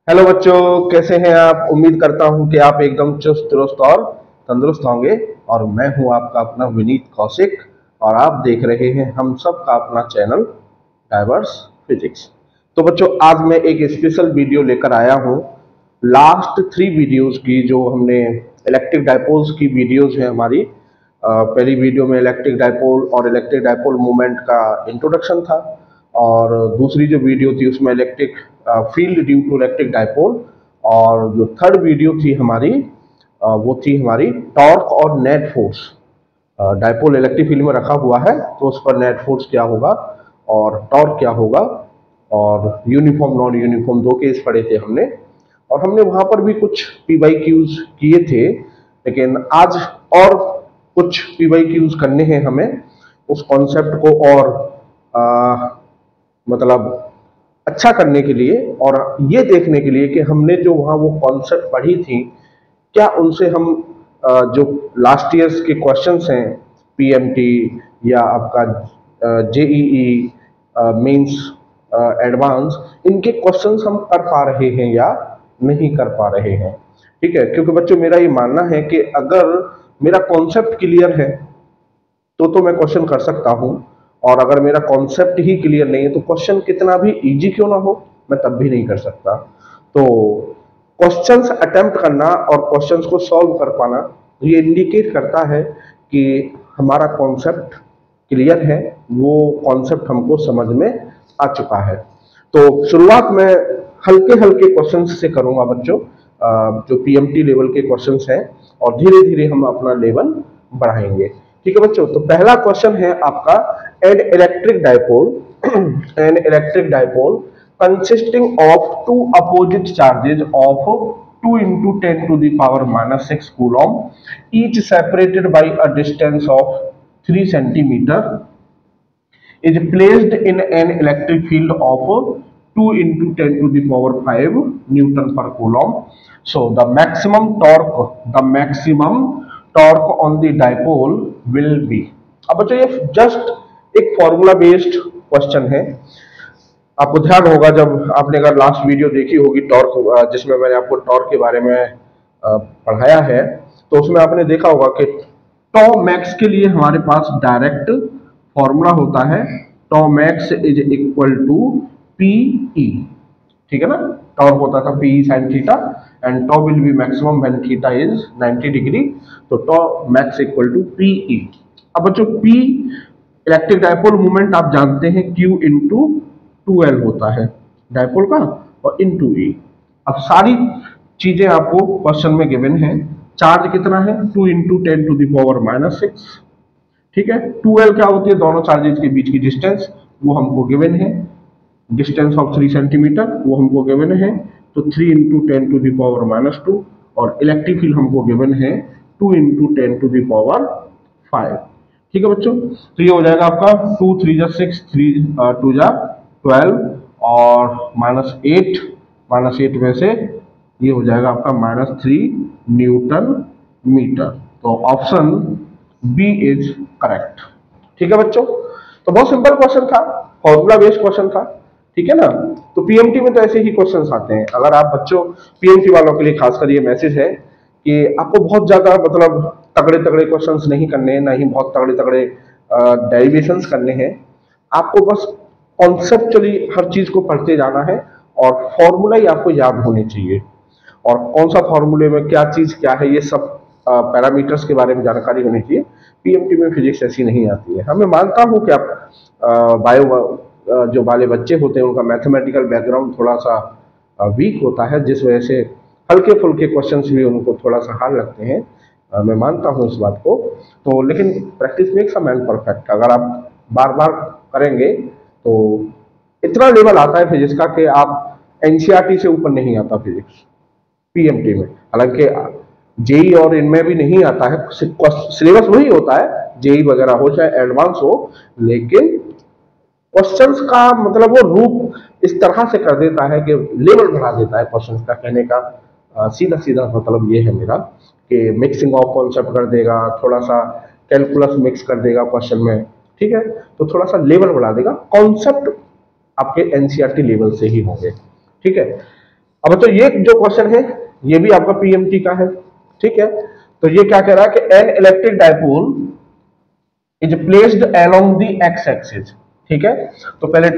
Hello बच्चों, कैसे हैं आप। उम्मीद करता हूं कि आप एकदम चुस्त दुरुस्त और तंदुरुस्त होंगे। और मैं हूं आपका अपना विनीत कौशिक और आप देख रहे हैं हम सब का अपना चैनल डाइवर्स फिजिक्स। तो बच्चों, आज मैं एक स्पेशल वीडियो लेकर आया हूं। लास्ट 3 वीडियोस की जो हमने इलेक्ट्रिक डाइपोल्स की वीडियोस है हमारी। पहली वीडियो में इलेक्ट्रिक डाइपोल और इलेक्ट्रिक डाइपोल मूवमेंट का इंट्रोडक्शन था और दूसरी जो वीडियो थी उसमें electric field due to electric dipole. और जो थर्ड वीडियो थी हमारी वो थी हमारी टॉर्क और net force. Dipole electric field में रखा हुआ है तो उस पर नेट फोर्स क्या होगा और टॉर्क क्या होगा, और यूनिफॉर्म नॉन यूनिफॉर्म दो केस पढ़े थे हमने। और हमने वहां पर भी कुछ PYQs किए थे, लेकिन आज और कुछ PYQs करने हैं हमें उस कॉन्सेप्ट को और मतलब अच्छा करने के लिए, और ये देखने के लिए कि हमने जो वहाँ वो कॉन्सेप्ट पढ़ी थी क्या उनसे हम जो लास्ट ईयर्स के क्वेश्चंस हैं PMT या आपका JEE मेंस एडवांस, इनके क्वेश्चंस हम कर पा रहे हैं या नहीं कर पा रहे हैं। ठीक है, क्योंकि बच्चों मेरा ये मानना है कि अगर मेरा कॉन्सेप्ट क्लियर है तो मैं क्वेश्चन कर सकता हूं, और अगर मेरा कॉन्सेप्ट ही क्लियर नहीं है तो क्वेश्चन कितना भी इजी क्यों ना हो मैं तब भी नहीं कर सकता। तो क्वेश्चंस अटेम्प्ट करना और क्वेश्चंस को सॉल्व कर पाना ये इंडिकेट करता है कि हमारा कॉन्सेप्ट क्लियर है, वो कॉन्सेप्ट हमको समझ में आ चुका है। तो शुरुआत में हल्के हल्के क्वेश्चंस से करूंगा बच्चों, जो PMT लेवल के क्वेश्चंस हैं, और धीरे धीरे हम अपना लेवल बढ़ाएंगे। ठीक है बच्चों, तो पहला क्वेश्चन है आपका, an electric dipole an electric dipole consisting of two opposite charges of 2 into 10 to the power minus 6 coulomb, each separated by a distance of 3 centimeter, is placed in an electric field of 2 into 10 to the power 5 Newton per coulomb. So the maximum torque on the dipole will be। अब बच्चों ये just एक formula based question है। आपको ध्यान होगा जब आपने अगर लास्ट वीडियो देखी होगी टॉर्क, जिसमें मैंने आपको टॉर्क के बारे में पढ़ाया है, तो उसमें आपने देखा होगा कि टॉ मैक्स के लिए हमारे पास डायरेक्ट फॉर्मूला होता है, tau max is equal to PE। ठीक है ना, टॉर्क होता था PE sin theta and tau will be maximum when theta is 90 degree, तो tau max equal to PE। अब बच्चों P इलेक्ट्रिक डाइपोल मूवमेंट आप जानते हैं Q इंटू 2L होता है डाइपोल का, और इंटू E। अब सारी चीजें आपको क्वेश्चन में गिवन है। चार्ज कितना है 2 into 10 to the power minus 6। ठीक है, 2L क्या होती है, दोनों चार्जेस के बीच की डिस्टेंस, वो हमको गिवन है। डिस्टेंस ऑफ 3 सेंटीमीटर वो हमको गिवन है, तो 3 into 10 to the power minus 2, और इलेक्ट्रिक फील्ड हमको गिवन है 2 into 10 to the power 5। ठीक है बच्चों, तो ये हो जाएगा आपका 2 3 जा 6, 3 2 जा 12, और -8 में से ये हो जाएगा आपका -3 न्यूटन मीटर। तो ऑप्शन बी इज करेक्ट। ठीक है बच्चों, तो बहुत सिंपल क्वेश्चन था, फॉर्मूला बेस्ड क्वेश्चन था। ठीक है ना, तो PMT में तो ऐसे ही क्वेश्चंस आते हैं। अगर आप बच्चों PMT वालों के लिए खासकर ये मैसेज है कि आपको बहुत ज्यादा मतलब तगड़े तगड़े क्वेश्चंस नहीं करने हैं, ना ही बहुत तगड़े तगड़े डेरिवेशंस करने हैं। आपको बस कॉन्सेप्चुअली हर चीज को पढ़ते जाना है और फॉर्मूला ही आपको याद होने चाहिए, और कौन सा फॉर्मूले में क्या चीज क्या है ये सब पैरामीटर्स के बारे में जानकारी होनी चाहिए। PMT में फिजिक्स ऐसी नहीं आती है। हमें मानता हूं कि आप बायो जो वाले बच्चे होते हैं उनका मैथमेटिकल बैकग्राउंड थोड़ा सा वीक होता है, जिस वजह से हल्के फुल्के क्वेश्चंस भी उनको थोड़ा सा हार्ड लगते हैं। मैं मानता हूं इस बात को। तो लेकिन practice makes a man perfect. अगर आप बार बार करेंगे तो इतना लेवल आता है फिजिक्स का कि आप NCERT से ऊपर नहीं आता फिजिक्स PMT में। हालांकि JEE और इनमें भी नहीं आता है, सिलेबस वही होता है, JEE वगैरह हो चाहे एडवांस हो, लेकिन क्वेश्चंस का मतलब वो रूप इस तरह से कर देता है कि लेवल बढ़ा देता है क्वेश्चंस का। कहने का सीधा सीधा मतलब ये है मेरा कि मिक्सिंग ऑफ कॉन्सेप्ट कर देगा, थोड़ा सा कैलकुलस मिक्स कर देगा क्वेश्चन में। ठीक है, तो थोड़ा सा लेवल बढ़ा देगा, कॉन्सेप्ट आपके NCERT लेवल से ही होंगे। ठीक है, अब बच्चों ये जो क्वेश्चन है ये भी आपका पीएमटी का है, ठीक है। तो ये क्या कह रहा है कि N electric dipole is placed along the x axis, ठीक है। तो पहले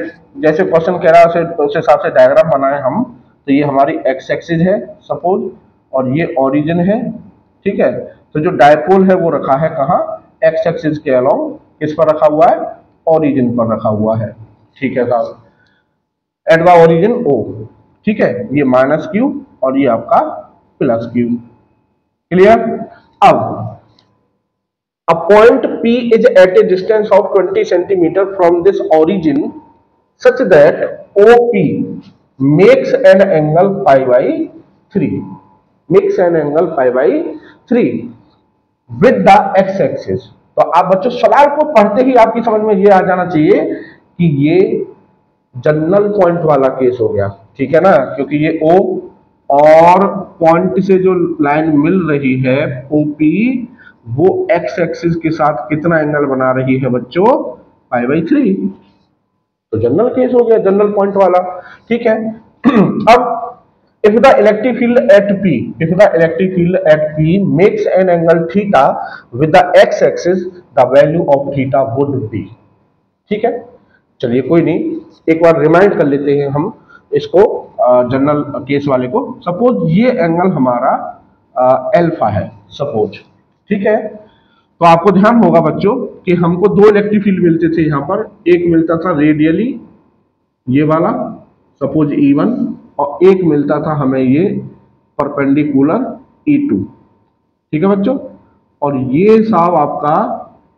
जैसे क्वेश्चन कह रहा है उस हिसाब से डायग्राम बनाए हम। तो ये हमारी एक्स एक्सिस है सपोज, और ये ओरिजिन है, ठीक है। तो जो डायपोल है वो रखा है कहाँ, एक्स एक्सिस के अलोंग, किस पर रखा हुआ है, ओरिजिन पर रखा हुआ है, ठीक है साहब, एट द ओरिजिन ओ, ठीक है। ये माइनस क्यू और ये आपका प्लस क्यू, क्लियर। अब a point P is at a distance of 20 centimeter from this origin such that OP makes an angle pi by 3, makes an angle pi by 3 with the x axis। तो आप बच्चों सवाल को पढ़ते ही आपकी समझ में ये आ जाना चाहिए कि ये जनरल पॉइंट वाला केस हो गया, ठीक है ना, क्योंकि ये O और पॉइंट से जो लाइन मिल रही है OP वो एक्स एक्सिस के साथ कितना एंगल बना रही है बच्चों, पाई बाई 3। तो जनरल केस हो गया, जनरल पॉइंट वाला, ठीक है। अब if the electric field at P, if the electric field at P makes an angle theta with the x axis, the value of theta would be, ठीक है। चलिए कोई नहीं, एक बार रिमाइंड कर लेते हैं हम इसको जनरल केस वाले को। सपोज ये एंगल हमारा अल्फा है सपोज, ठीक है। तो आपको ध्यान होगा बच्चों कि हमको दो इलेक्ट्रिक फील्ड मिलते थे यहाँ पर, एक मिलता था रेडियली ये वाला सपोज E1, और एक मिलता था हमें ये परपेंडिकुलर E2, ठीक है बच्चों। और ये साहब आपका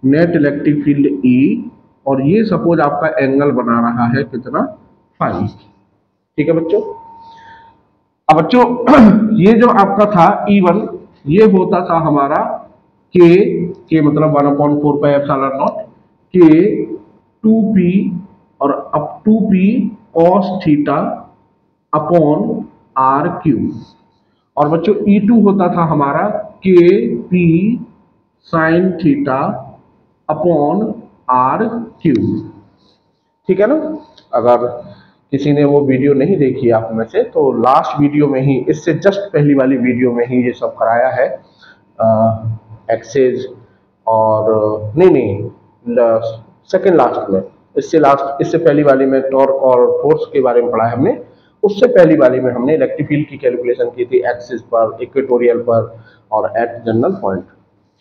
नेट इलेक्ट्रिक फील्ड E, और ये सपोज आपका एंगल बना रहा है कितना, फाई, ठीक है बच्चों। अब बच्चों ये जो आपका था E1 ये होता था हमारा के मतलब 1/4 पाई एप्सिलॉन नॉट के 2p और अब 2p cos theta upon R cube, और बच्चों E2 होता था हमारा के p sine theta upon R cube, ठीक है ना। अगर किसी ने वो वीडियो नहीं देखी आप में से तो लास्ट वीडियो में ही, इससे जस्ट पहली वाली वीडियो में ही ये सब कराया है, एक्सेस और नहीं सेकंड लास्ट में, इससे पहली वाली में टॉर्क और फोर्स के बारे में पढ़ा है हमने। उससे पहली वाली में हमने इलेक्ट्रिक फील्ड की कैलकुलेशन की थी एक्सिस पर, इक्वेटोरियल पर और एट जनरल पॉइंट,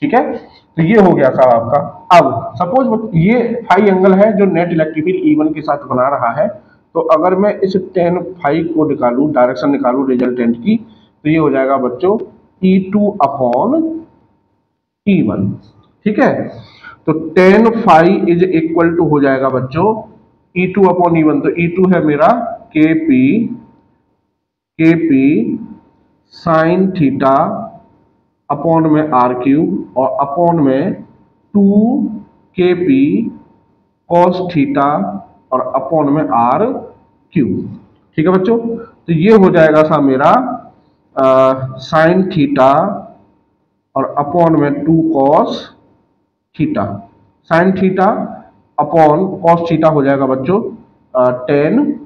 ठीक है। तो ये हो गया साहब आपका। अब सपोज ये फाई एंगल है जो नेट इलेक्ट्रिक फील्ड E1 के साथ बना रहा है। तो अगर मैं इस tan फाई को निकालूं, डायरेक्शन निकालूं रिजल्टेंट की, तो ये हो जाएगा बच्चों E2 अपॉन E1, ठीक है। तो tan phi is equal to हो जाएगा बच्चों E2 अपॉन E1। तो E2 है मेरा KP साइन थीटा अपॉन में आर क्यूब और अपॉन में 2KP कॉस थीटा और अपॉन में आर क्यूब, ठीक है बच्चों। तो ये हो जाएगा सा मेरा साइन थीटा और अपॉन में 2 cos theta, sign theta upon cos theta हो जाएगा बच्चों टेन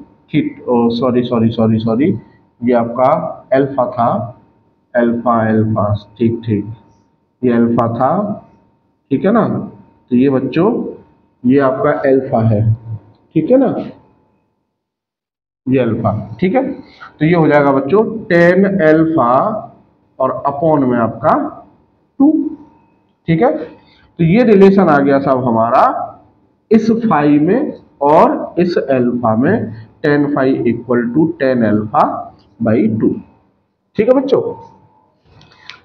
सॉरी ये आपका अल्फा था, अल्फा ठीक, ये अल्फा था, ठीक है ना। तो ये बच्चों ये आपका अल्फा है, ठीक है ना, ये अल्फा, ठीक है। तो ये हो जाएगा बच्चों टेन अल्फा और अपॉन में आपका 2, ठीक है। तो ये रिलेशन आ गया साहब हमारा इस फाई में और इस अल्फा में, tan phi equal to tan alpha by 2, ठीक है बच्चों।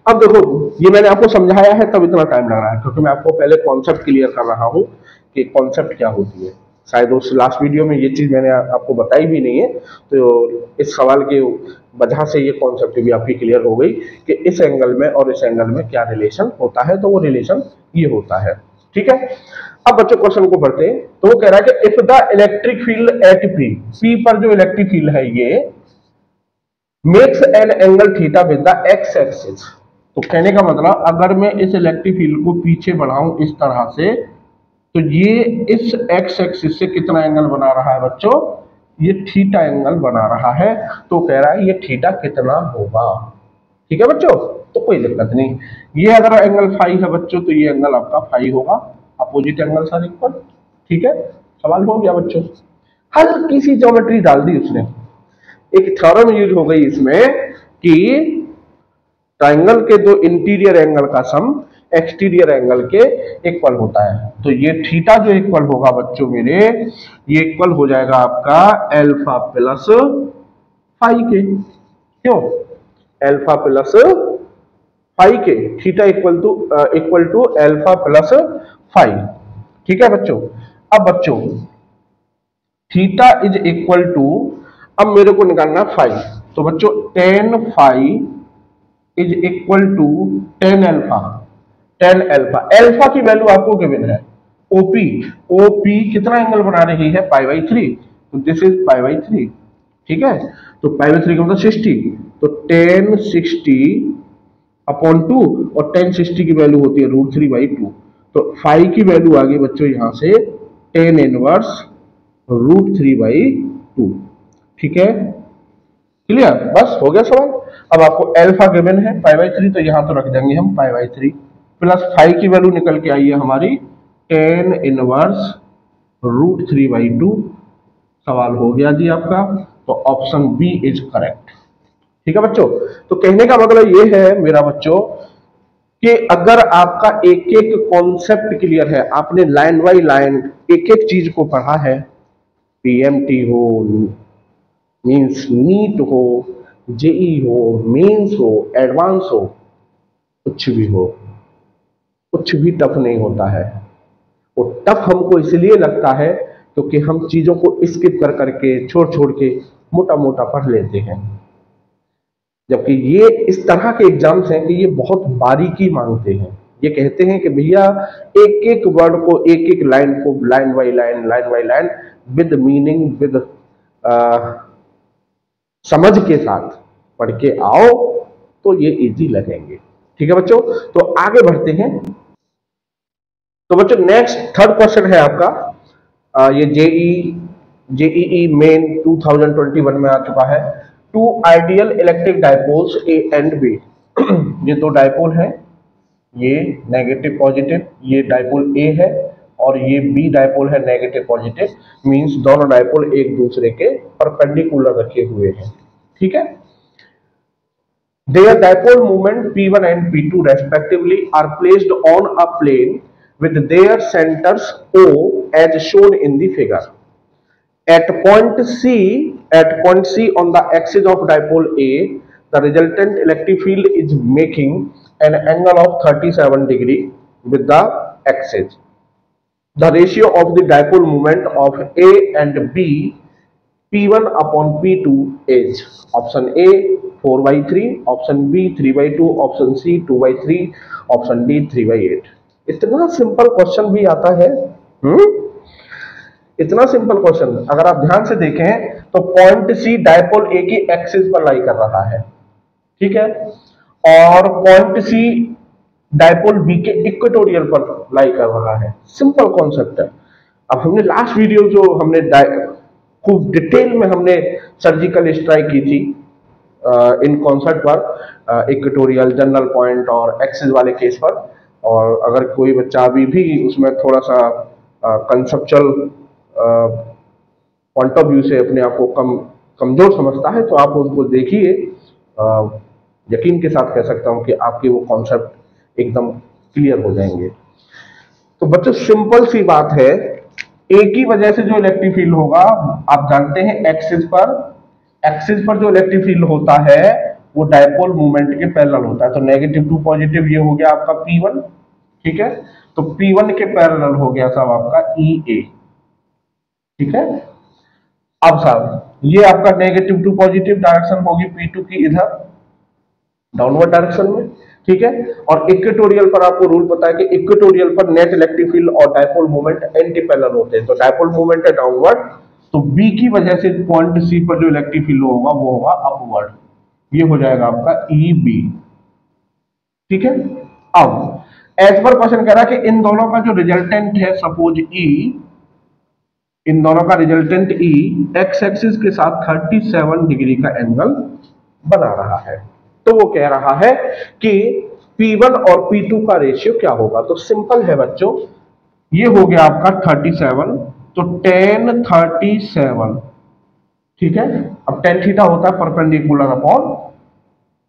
अब देखो ये मैंने आपको समझाया है तब इतना टाइम लग रहा है क्योंकि मैं आपको पहले कॉन्सेप्ट क्लियर कर रहा हूं कि कॉन्सेप्ट क्या होती है। शायद उस लास्ट वीडियो में ये चीज मैंने आपको बताई भी नहीं है, तो इस सवाल के वजह से ये कॉन्सेप्ट भी आपकी क्लियर हो गई कि इस एंगल में और इस एंगल में क्या रिलेशन होता है। तो वो रिलेशन ये होता है, ठीक है। अब बच्चों क्वेश्चन को पढ़ते हैं। तो वो कह रहा है कि if the electric field eight P पर जो इलेक्ट्रिक फील्ड है ये makes an angle theta with the x axis. तो कहने का मतलब अगर मैं इस इलेक्ट्रिक फील्ड को पीछे बढ़ाऊं इस तरह से, तो ये इस एक्स एक्सिस से कितना एंगल बना रहा है बच्चों, ये थीटा एंगल बना रहा है, तो कह रहा है ये थीटा कितना होगा। ठीक है बच्चों, तो कोई दिक्कत नहीं। ये अगर एंगल फाई है बच्चों, तो ये एंगल आपका फाई होगा, अपोजिट एंगल आर इक्वल। ठीक है, सवाल हो गया बच्चों। हल्की सी ज्योमेट्री डाल दी उसने, एक थ्योरम यूज हो गई इसमें कि ट्राइंगल के दो इंटीरियर एंगल का सम एक्सटीरियर एंगल के इक्वल होता है। तो ये थीटा जो इक्वल होगा बच्चों मेरे, ये इक्वल हो जाएगा आपका एल्फा प्लस फाई के। क्यों? एल्फा प्लस फाई के, theta equal to alpha plus phi. ठीक है बच्चों। अब बच्चों थीटा इज इक्वल टू, अब मेरे को निकालना फाई, तो बच्चों tan phi is equal to tan alpha. Tan alpha, alpha की वैल्यू आपको गिवन है ओपी। ओपी कितना एंगल बना रही है? पाई बाई थ्री, तो this is pi by three. ठीक है, तो पाई बाई थ्री का मतलब 60, तो टेन 60 अपॉन टू, और टेन 60 की वैल्यू होती है रूट थ्री बाई टू। तो फाइव की वैल्यू आ गई बच्चों यहां से tan inverse root three by two. ठीक है, क्लियर? बस हो गया सवाल। अब आपको एल्फा गिवन है पाई बाई थ्री, तो यहां तो रख देंगे हम pi by three, plus phi की वैल्यू निकल के आई है हमारी tan inverse root three by two. सवाल हो गया जी आपका, तो ऑप्शन बी इज करेक्ट। ठीक है बच्चों, तो कहने का मतलब ये है मेरा बच्चों कि अगर आपका एक एक कॉन्सेप्ट क्लियर है, आपने लाइन बाई लाइन एक एक चीज को पढ़ा है, पीएमटी हो, मींस नीट हो, जेई हो, मेंस हो, एडवांस हो, कुछ भी हो, कुछ भी टफ नहीं होता है। वो टफ हमको इसलिए लगता है क्योंकि हम चीजों को स्किप कर करके छोड़ छोड़ के मोटा मोटा पढ़ लेते हैं, जबकि ये इस तरह के एग्जाम्स हैं कि ये बहुत बारीकी मांगते हैं। ये कहते हैं कि भैया एक एक वर्ड को, एक एक लाइन को line by line with meaning, with समझ के साथ पढ़ के आओ तो ये इजी लगेंगे। ठीक है बच्चों, तो आगे बढ़ते हैं। तो बच्चों नेक्स्ट थर्ड क्वेश्चन है आपका, ये जेईई मेन 2021 में आ चुका है। Two ideal electric dipoles A and B. ये दो डायपोल है, ये नेगेटिव पॉजिटिव, ये डायपोल ए है और ये बी डायपोल है नेगेटिव पॉजिटिव, मींस दोनों डायपोल एक दूसरे के परपेंडिकुलर रखे हुए हैं। ठीक है, their dipole moment P1 and P2 respectively are placed on a plane with their centers O as shown in the figure. At point C on the axis of dipole A, the resultant electric field is making an angle of 37 degree with the axis. The ratio of the dipole moment of A and B P1 upon P2 is option A 4/3, option B 3/2, option C 2/3, option D 3/8। इतना simple question भी आता है। इतना simple question अगर आप ध्यान से देखें तो पॉइंट सी डायपोल ए की एक्सिस पर लाई कर रहा है, ठीक है, और पॉइंट सी डायपोल बी के इक्वेटोरियल पर लाई कर रहा है। सिंपल कॉन्सेप्ट है। अब हमने लास्ट वीडियो जो हमने खूब डिटेल में हमने सर्जिकल स्ट्राइक की थी इन कॉन्सेप्ट पर, इक्वेटोरियल, जनरल पॉइंट और एक्सिस वाले केस पर, और अगर कोई बच्चा अभी भी उसमें थोड़ा सा कंसेप्चुअल पॉइंट ऑफ व्यू से अपने आप को कमजोर समझता है तो आप उनको देखिए। यकीन के साथ कह सकता हूं कि आपके वो कॉन्सेप्ट एकदम क्लियर हो जाएंगे। तो बच्चों सिंपल सी बात है, एक ही वजह से जो इलेक्ट्रिक फील्ड होगा, आप जानते हैं एक्सिस पर जो इलेक्ट्रिक फील्ड होता है वो डायपोल मूवमेंट के पैरेलल होता है। तो नेगेटिव टू पॉजिटिव ये हो गया आपका P1, ठीक है, तो P1 के पैरेलल हो गया साहब आपका EA, ठीक है। अब साहब ये आपका नेगेटिव टू पॉजिटिव डायरेक्शन होगी P2 की इधर डाउनवर्ड डायरेक्शन में, ठीक है। और इक्वेटोरियल पर आपको रूल पता है कि इक्वेटोरियल पर नेट इलेक्ट्रिक फील्ड और डायपोल मूवमेंट एंटी पैरेलल होते हैं। तो डायपोल मूवमेंट है डाउनवर्ड, तो बी की वजह से पॉइंट सी पर जो इलेक्ट्रिक फील्ड होगा वो होगा अपवर्ड, ये हो जाएगा आपका EB, ठीक है। अब एज पर क्वेश्चन कह रहा है कि इन दोनों का जो रिजल्टेंट है, सपोज E इन दोनों का रिजल्टेंट ई एक्स एक्सिस के साथ 37 डिग्री का एंगल बना रहा है। तो वो कह रहा है कि P1 और P2 का रेशियो क्या होगा। तो सिंपल है बच्चों, ये हो गया आपका 37, तो tan 37, ठीक है। अब tan थीटा होता है परपेंडिकुलर अपॉन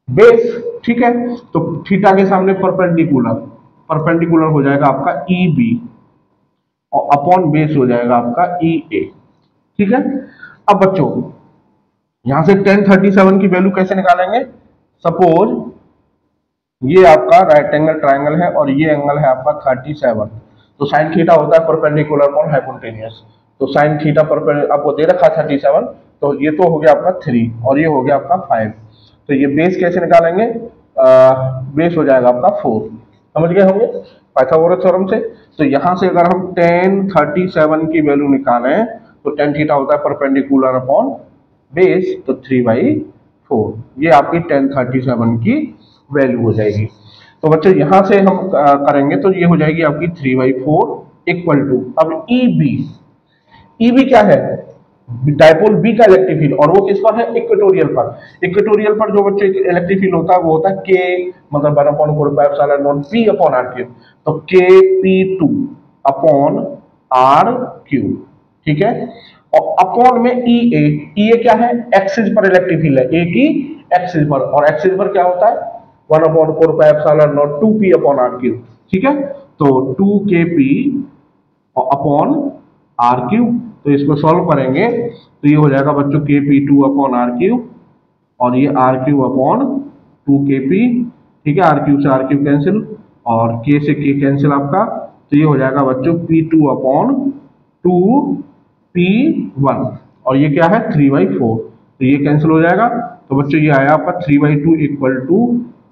बेस, ठीक है। तो थीटा के सामने परपेंडिकुलर, परपेंडिकुलर हो जाएगा आपका EB और अपॉन बेस हो जाएगा आपका EA, ठीक है। अब बच्चों यहां से tan 37 की वैल्यू कैसे निकालेंगे। सपोज ये आपका राइट एंगल ट्राइंगल है और ये एंगल है आपका 37, तो साइन थीटा होता है परपेंडिकुलर अपॉन हाइपोटेन्यूज। तो साइन थीटा आपको दे रखा 37, तो ये तो हो गया आपका 3 और ये हो गया आपका 5। तो ये बेस कैसे निकालेंगे, बेस हो जाएगा आपका 4, समझ गए होंगे पाइथागोरस थ्योरम से। तो यहां से अगर हम tan 37 की वैल्यू निकालें तो tan थीटा होता है परपेंडिकुलर अपॉन बेस, तो 3/4, ये आपकी tan 37 की वैल्यू हो जाएगी। तो बच्चों यहां से हम करेंगे तो ये हो जाएगी आपकी 3/4 इक्वल टू, अब ईबी क्या है, डायपोल बी का इलेक्ट्रिक फील्ड, और वो किस पर है, इक्वेटोरियल पर। इक्वेटोरियल पर जो बच्चों इलेक्ट्रिक फील्ड होता है वो होता है के, मतलब 1/4πε0p/r3, तो KP2 अपॉन RQ, ठीक है। और अपॉन में EA क्या है, एक्सिस पर इलेक्ट्रिक फील्ड है, ए की एक्सिस पर, और एक्सिस पर क्या होता है 1/4πε0 2p/r3, ठीक है। तो 2KP अपॉन RQ, तो इसको सॉल्व करेंगे तो ये हो जाएगा बच्चों KP2 अपॉन RQ, और ये RQ अपॉन 2KP, ठीक है। RQ से RQ कैंसिल और K से K कैंसिल आपका, तो ये हो जाएगा बच्चों P2 अपॉन 2P1, और ये क्या है 3/4, तो ये कैंसिल हो जाएगा। तो बच्चों ये आया आपका 3/2 equal to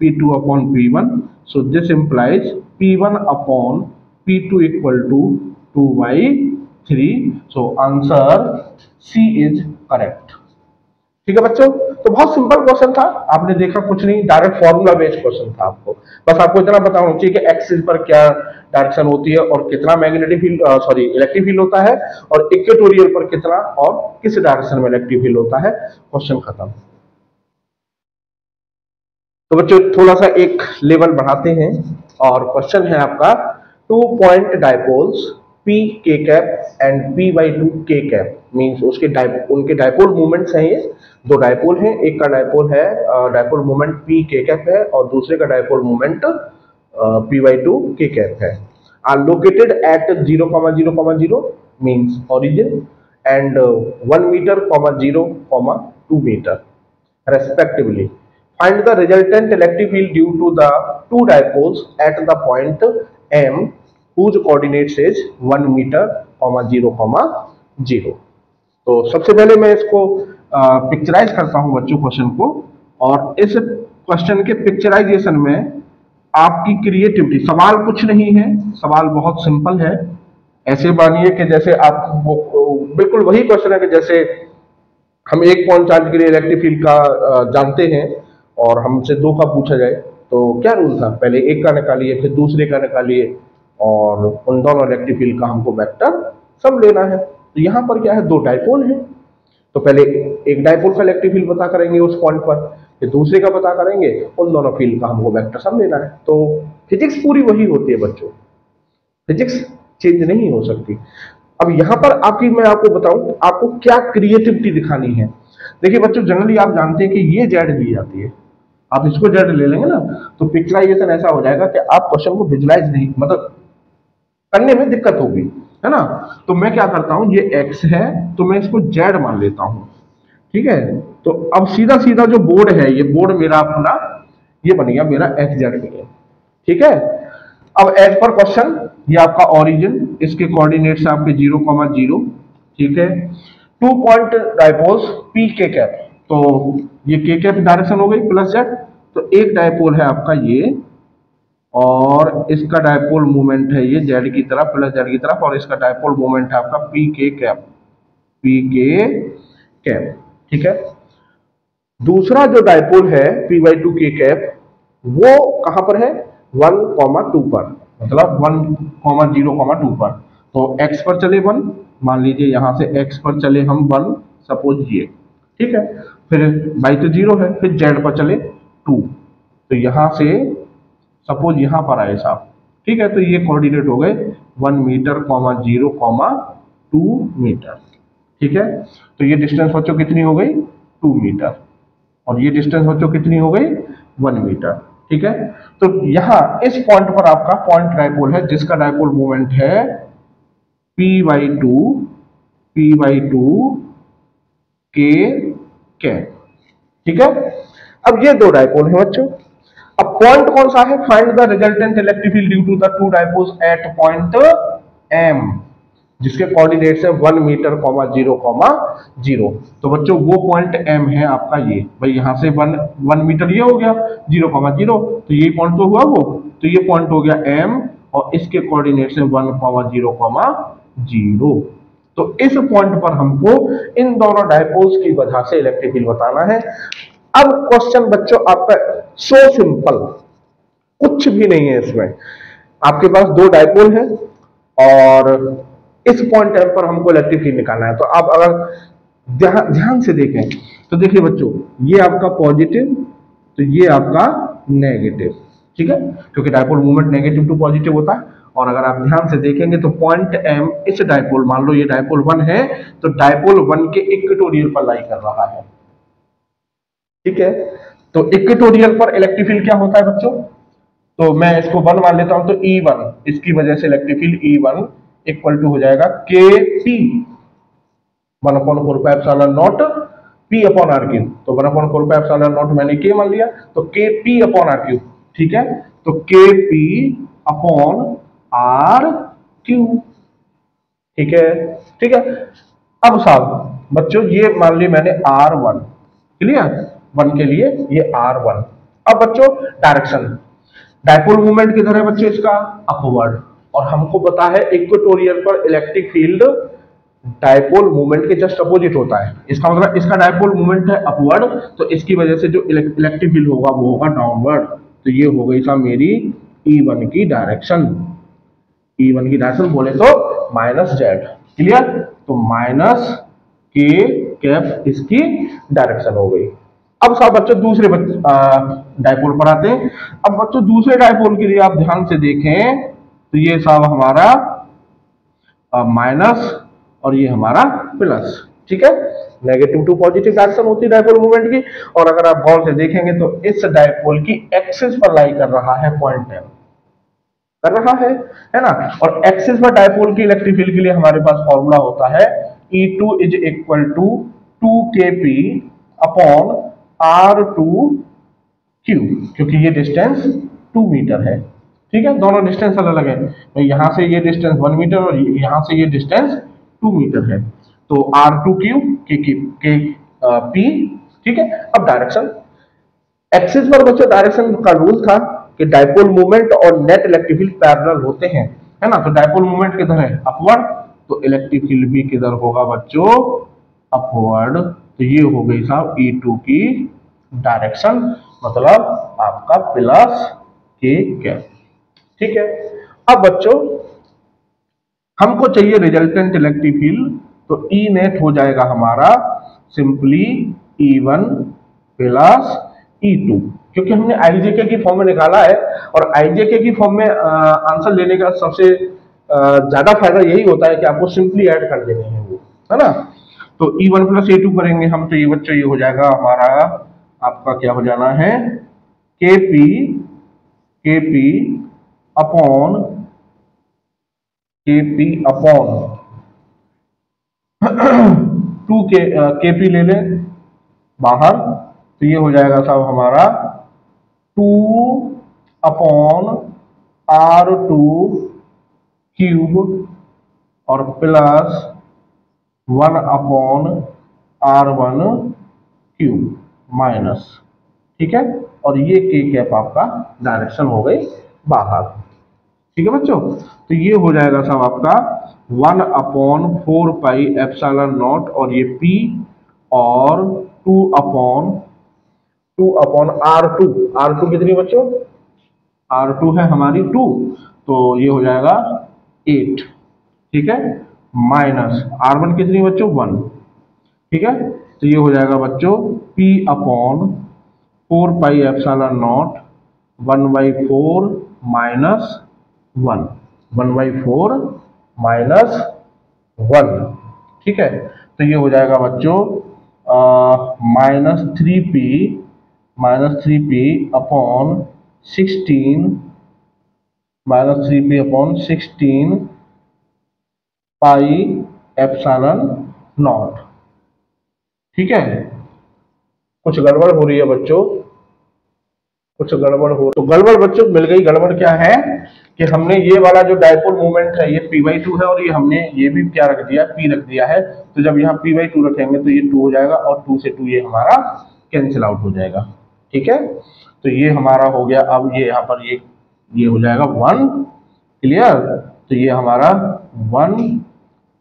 P2 upon P1। So this implies P1 upon P2 equal to 2/3। So answer C is correct, ठीक है बच्चों। तो बहुत सिंपल क्वेश्चन था, आपने देखा कुछ नहीं, डायरेक्ट फॉर्मूला बेस्ड क्वेश्चन था। आपको बस आपको इतना पता होना चाहिए कि एक्सिस पर क्या डायरेक्शन होती है और कितना magnetic field sorry electric field होता है, और इक्वेटोरियल पर कितना और किस डायरेक्शन में इलेक्ट्रिक फील्ड होता है, क्वेश्चन खत्म। तो बच्चों थोड़ा सा एक लेवल बढ़ाते हैं, और क्वेश्चन है आपका 2 point dipoles P k cap and P/2 k cap, means उसके उनके डायपोल मूवमेंट्स हैं। ये दो डायपोल हैं, एक का डायपोल है dipole movement P k cap है और दूसरे का dipole movement P/2 k cap है, are located at 0,0,0 means origin and 1 metre, 0, 2 metre respectively. Find the resultant electric field due to the two dipoles at the point M whose coordinates is 1 metre, 0, 0। तो सबसे पहले मैं इसको picturise करता हूं बच्चों question को, और इस क्वेश्चन के पिक्चराइजेशन में आपकी क्रिएटिविटी, सवाल कुछ नहीं है, सवाल बहुत सिंपल है। ऐसे मानिए कि जैसे आप बिल्कुल वही क्वेश्चन है कि जैसे हम 1 पॉइंट चार्ज के लिए इलेक्ट्रिक फील्ड का जानते हैं और हमसे 2 का पूछा जाए तो क्या रूल था, पहले 1 का निकालिए फिर दूसरे का निकालिए, और उन दोनों इलेक्ट्रिक फील्ड का हमको वेक्टर सम लेना है। तो यहाँ पर क्या है, 2 डायपोल है, तो पहले एक डायपोल का इलेक्ट्रिक फील्ड पता करेंगे उस पॉइंट पर, फिर दूसरे का पता करेंगे, उन दोनों फील्ड का हमको वेक्टर सम लेना है। तो फिजिक्स पूरी वही होती है बच्चों, फिजिक्स चेंज नहीं हो सकती। अब यहाँ पर मैं आपको बताऊं आपको क्या क्रिएटिविटी दिखानी है। देखिए बच्चों जनरली आप जानते हैं कि ये जेड दी जाती है, आप इसको जेड ले लेंगे ना तो पिक्चराइजेशन ऐसा हो जाएगा कि आप क्वेश्चन को विजुलाइज नहीं, मतलब करने में दिक्कत होगी, है ना। तो मैं क्या करता हूं, ये एक्स है तो मैं इसको जेड मान लेता हूं, ठीक है। तो अब सीधा सीधा जो बोर्ड है, ये बोर्ड मेरा अपना ये बन गया मेरा एक्स जेड में, ठीक है। अब एज पर क्वेश्चन ये आपका ओरिजिन, इसके कोऑर्डिनेट्स आपके 0,0, ठीक है। 2 पॉइंट डायपोल्स पी के कैप, तो ये के कैप डायरेक्शन हो गई प्लस जेड, तो एक डायपोल है आपका ये, और इसका डायपोल मूवमेंट है ये जेड की तरफ प्लस जेड की तरफ, और इसका डायपोल मूवमेंट है आपका पी के कैप, ठीक है। दूसरा जो डायपोल है P/2 के कैप, वो कहां पर है 1,2 पर, मतलब 1,0,2 पर, तो x पर चले 1 मान लीजिए यहाँ से x पर चले हम 1 सपोज ये, ठीक है, फिर y तो 0 है, फिर z पर चले 2, तो यहाँ से सपोज यहाँ पर आए साहब, ठीक है, तो ये कोऑर्डिनेट हो गए 1 मीटर 0 2 मीटर, ठीक है। तो ये डिस्टेंस बच्चों कितनी हो गई 2 मीटर, और ये डिस्टेंस बच्चों कितनी हो गई 1 मीटर, ठीक है। तो यहाँ इस पॉइंट पर आपका पॉइंट डायपोल है जिसका डायपोल मोमेंट है p/2 k कैप, ठीक है। अब ये दो डायपोल है बच्चों। अब पॉइंट कौन सा है, find the resultant electric field due to the two dipoles at point m, जिसके कोऑर्डिनेट्स है 1 मीटर 0 0। तो बच्चों वो पॉइंट m है आपका, ये भाई यहाँ से 1 मीटर ये हो गया 0 0, तो ये पॉइंट तो हुआ वो, तो ये पॉइंट हो गया m और इसके कोऑर्डिनेट्स है 1 0 0। तो इस पॉइंट पर हमको इन दोनों डायपोल्स की वजह से इलेक्ट्रिक फील्ड बताना है। अब क्वेश्चन बच्चों आपका सो सिंपल, कुछ भी नहीं है इसमें। आपके पास दो डायपोल है और इस पॉइंट एम पर हमको इलेक्ट्रिक फील्ड निकालना है। तो आप अगर ध्यान से देखें तो देखिए बच्चों, ये आपका पॉजिटिव, तो ये आपका नेगेटिव, ठीक है, क्योंकि dipole movement negative to positive होता है। और अगर आप ध्यान से देखेंगे तो पॉइंट एम इस डायपोल, मान लो ये डायपोल 1 है, तो डायपोल 1 के इक्वेटोरियल पर लाई कर रहा है, ठीक है। तो इक्वेटोरियल पर इलेक्ट्रिक फील्ड क्या होता है बच्चों, तो मैं इसको 1 मान लेता हूं, तो E1, इसकी वजह से electric field E1 equal to हो जाएगा KP 1/4πε0 P/r3। तो 1/4πε0 मैंने K मान लिया, तो KP/r3, ठीक है। तो KP/r3, ठीक है, ठीक है। अब साहब बच्चों ये मान ली मैंने R1, क्लियर, 1 के लिए ये R1। अब बच्चों डायरेक्शन, डायपोल मूवमेंट किधर है बच्चों, इसका अपवर्ड, और हमको पता है इक्वेटोरियल पर इलेक्ट्रिक फील्ड डायपोल मूवमेंट के जस्ट अपोजिट होता है। इसका मतलब इसका डायपोल मूवमेंट है अपवर्ड, तो इसकी वजह से जो इलेक्ट्रिक फील्ड होगा वो होगा डाउनवर्ड। तो ये हो गई साहब मेरी E1 की डायरेक्शन, E1 की डायरेक्शन बोले तो -z, क्लियर। तो -k कैप इसकी डायरेक्शन हो गई। अब साहब बच्चों दूसरे डायपोल पर आते हैं। अब बच्चों दूसरे डायपोल के लिए आप ध्यान से देखें तो ये साहब हमारा माइनस और ये हमारा प्लस, ठीक है, नेगेटिव टू पॉजिटिव डायरेक्शन होती है डायपोल मूवमेंट की। और अगर आप गौर से देखेंगे तो इस डायपोल की एक्सिस पर लाई कर रहा है पॉइंट एम, कर रहा है ना। और एक्सिस पर डायपोल की इलेक्ट्रिक फील्ड के लिए हमारे पास फॉर्मूला होता है E2 is equal to 2kp upon R2Q, क्योंकि ये डिस्टेंस 2 मीटर है, ठीक है, दोनों डिस्टेंस अलग अलग है। तो यहां से ये डिस्टेंस 1 मीटर और यहां से ये डिस्टेंस 2 मीटर है। तो R2Q के P, ठीक है। अब डायरेक्शन, एक्सिस पर बच्चों डायरेक्शन का रूल था कि डायपोल मूवमेंट और नेट इलेक्ट्रिक फील्ड पैरेलल होते हैं, है ना। तो डायपोल मूवमेंट किधर है, अपवर्ड, तो इलेक्ट्रिक फील्ड भी किधर होगा बच्चों, अपवर्ड। तो ये हो गई साहब E2 की डायरेक्शन, मतलब आपका प्लस k कैप, ठीक है। अब बच्चों हमको चाहिए रिजल्टेंट इलेक्ट्रिक फील्ड, तो E नेट हो जाएगा हमारा सिंपली E1 प्लस E2, क्योंकि हमने IJK की फॉर्म में निकाला है। और IJK की फॉर्म में आंसर लेने का सबसे ज्यादा फायदा यही होता है कि आपको सिंपली ऐड कर देने हैं वो, है ना। तो E1 प्लस E2 करेंगे हम, तो ये बच्चों ये हो जाएगा हमारा, आपका क्या हो जाना है, KP अपॉन 2 KP ले लें बाहर, तो ये हो जाएगा साहब हमारा 2 अपॉन R2 क्यूब और plus 1 upon R1 cube minus, ठीक है। और ये k कैप आपका डायरेक्शन हो गई बाहर, ठीक है बच्चों। तो ये हो जाएगा साहब आपका 1 अपॉन 4πε0 और ये P और 2 अपॉन R2 कितनी बच्चों, R2 है हमारी 2, तो ये हो जाएगा 8, ठीक है। माइनस R1 कितनी बच्चों 1, ठीक है। तो ये हो जाएगा बच्चों P upon 4 pi epsilon not 1/4 minus 1, 1/4 minus 1, ठीक है। तो ये हो जाएगा बच्चों -3p upon 16 pi epsilon not, ठीक है। कुछ गड़बड़ हो रही है बच्चों, कुछ गड़बड़ हो, तो गड़बड़ बच्चों मिल गई। गड़बड़ क्या है कि हमने ये वाला जो डायपोल मोमेंट है ये p/2 है, और ये हमने ये भी क्या रख दिया, p रख दिया है। तो जब यहाँ p/2 रखेंगे तो ये 2 हो जाएगा, और 2 से 2 ये हमारा कैंसिल आउट हो जाएगा, ठीक है। तो ये हमारा हो गया। अब ये यहाँ पर ये हो जाएगा 1, क्लियर। तो ये हमारा 1,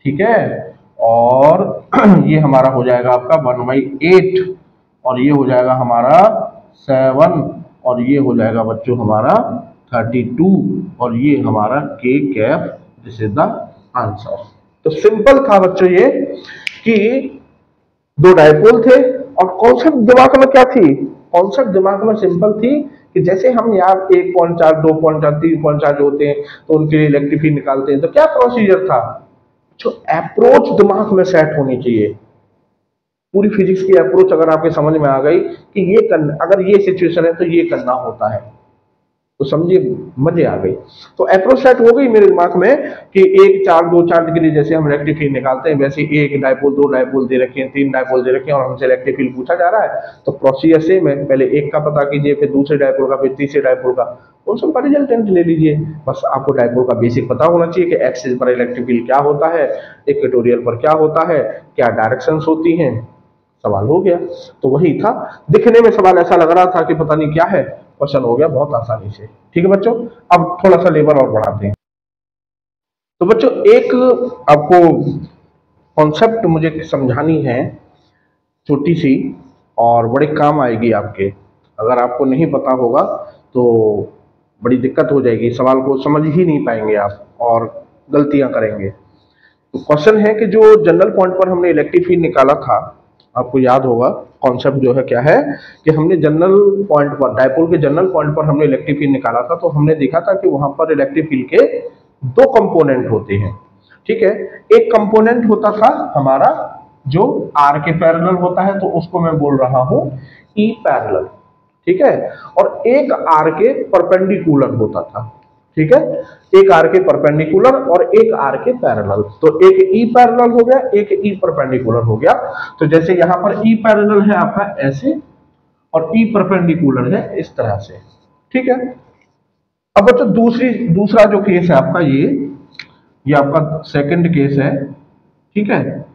ठीक है। और ये हमारा हो जाएगा आपका 1/8, और ये हो जाएगा हमारा 7, और ये हो जाएगा बच्चों हमारा 32, और ये हमारा k cap, this is the answer. तो सिंपल था बच्चों ये कि दो डायपोल थे, और कॉन्सेप्ट दिमाग में क्या थी, कॉन्सेप्ट दिमाग में सिंपल थी कि जैसे हम यार 1.4 2.4 3.4 जो होते हैं तो उनके लिए इलेक्ट्रिक फील्ड निकालते हैं, तो क्या प्रोसीजर था, जो अप्रोच दिमाग में सेट होनी चाहिए। पूरी फिजिक्स की अप्रोच अगर आपके समझ में आ गई कि ये करना, अगर ये सिचुएशन है तो ये करना होता है, तो समझिए मजे आ गई। तो अप्रोच सेट हो गई मेरे दिमाग में कि 1 4 2 4 के लिए जैसे हम इलेक्ट्रिक फील्ड निकालते हैं, वैसे एक डायपोल, 2 डायपोल दे रखे हैं, 3 डायपोल दे रखे हैं, और हमसे इलेक्ट्रिक फील्ड पूछा जा रहा है। तो प्रोसीजर सेम है, पहले एक का पता कीजिए, फिर दूसरे डायपोल का, फिर तीसरे डायपोल का, उन सब का रिजल्टेंट ले लीजिए। बस आपको डायपोल का बेसिक पता होना चाहिए कि एक्सिस पर इलेक्ट्रिक फील्ड क्या होता है, इक्वेटोरियल पर क्या होता है, क्या डायरेक्शंस होती हैं, सवाल हो गया। तो वही था, दिखने में सवाल ऐसा लग रहा था कि पता नहीं क्या है, क्वेश्चन हो गया बहुत आसानी से, ठीक है बच्चों। अब थोड़ा सा लेवल और बढ़ाते हैं। तो बच्चों एक आपको कॉन्सेप्ट मुझे समझानी है, छोटी सी, और बड़े काम आएगी आपके। अगर आपको नहीं पता होगा तो बड़ी दिक्कत हो जाएगी, सवाल को समझ ही नहीं पाएंगे आप, और गलतियां करेंगे। तो क्वेश्चन है कि जो जनरल पॉइंट पर हमने इलेक्ट्रिक फील्ड निकाला था, आपको याद होगा कॉन्सेप्ट जो है क्या है कि हमने जनरल पॉइंट पर, डायपोल के जनरल पॉइंट पर हमने इलेक्ट्रिक फील्ड निकाला था। तो हमने देखा था कि वहां पर इलेक्ट्रिक फील्ड के 2 कंपोनेंट होते हैं, ठीक है। एक कंपोनेंट होता था हमारा जो आर के पैरेलल होता है, तो उसको मैं बोल रहा हूं ई पैरेलल, ठीक है। और एक आर के परपेंडिकुलर होता था, ठीक है। एक आर के परपेंडिकुलर और एक आर के पैरेलल। तो एक ई पैरेलल हो गया, एक ई परपेंडिकुलर हो गया। तो जैसे यहां पर ई पैरेलल है आपका ऐसे, और ई परपेंडिकुलर है इस तरह से, ठीक है। अब बच्चों दूसरा जो केस है आपका, ये आपका सेकंड केस है, ठीक है।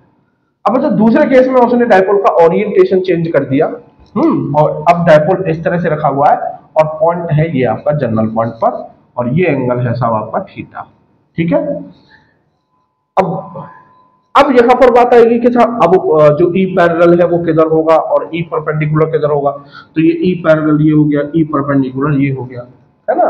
अब बच्चों दूसरे केस में उसने डायपोल का ओरिएंटेशन चेंज कर दिया, और अब डायपोल इस तरह से रखा हुआ है, और पॉइंट है ये आपका जनरल पॉइंट पर, और ये एंगल है साहब आपका थीटा, ठीक है। अब यहां पर बात आएगी कि साहब अब जो ई पैरेलल है वो किधर होगा और ई परपेंडिकुलर किधर होगा। तो ये ई पैरेलल ये हो गया, ई परपेंडिकुलर ये हो गया, है ना।